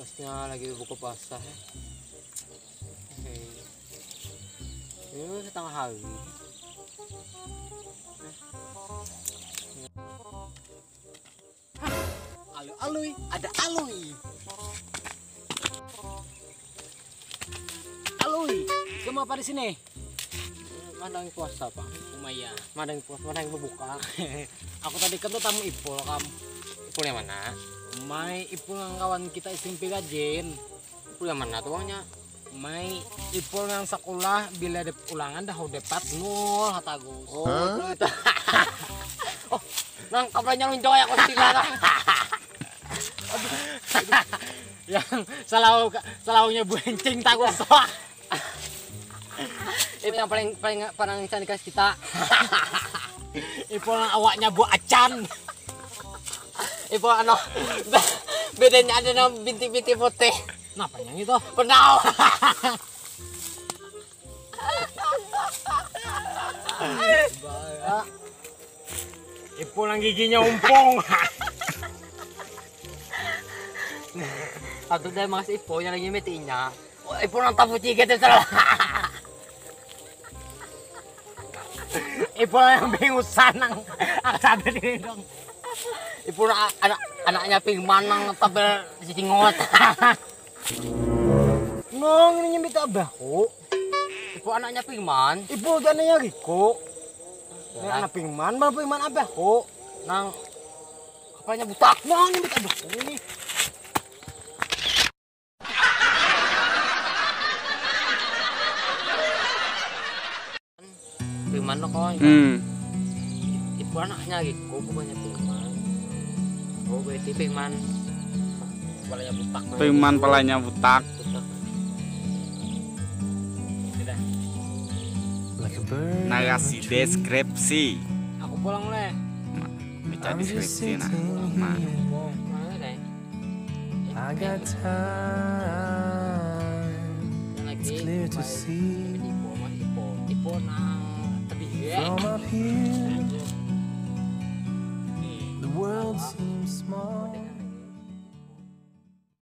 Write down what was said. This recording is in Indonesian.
Bosnya lagi buka puasa ya. Ini setengah hari. Aloy, ada aloy. Aloy, kamu apa di sini? Mandang puasa, Pak. Lumayan. Mandang puasa, mandang berbuka. Aku tadi kan tuh tamu Ipul, kamu. Ipul yang mana? Mai Ipul yang kawan kita SMP Gajen. Ipul yang mana tuh uangnya? Mai Ipul yang sekolah bila ada ulangan dah udah 4-0 kata Gus. Oh, itu. Oh, nang kabarnya lunjong ya kostina. Yang selalunya buencing tak usah. Itu yang paling cantik kita. Ipul yang awaknya bu acan. Ipul ano bedanya ada nama binti-binti putih. Kenapa yang itu? Penau. Ipul yang giginya umpong. Atau dia mas Ipul yang lagi metinya. Ipul yang tabu ciket itu salah. Ipul yang bingusan nang sabar diri dong. Ipul anaknya Pingman nang tabel cicingot. Nong ini nyemit abahku. Ipul anaknya Pingman. Ipul anaknya Riko. Ini anak Pingman, mana Pingman abahku. Nang apanya butak nong nyemit abahku ini. Pingman lo kok. Ibu anaknya gitu, bukannya Pingman. Oh, berarti Pingman palanya butak. Pingman palanya butak. Narasi deskripsi. Aku pulang leh. Baca deskripsi nah. I got time. It's clear to see Ipo nang tapi from up here.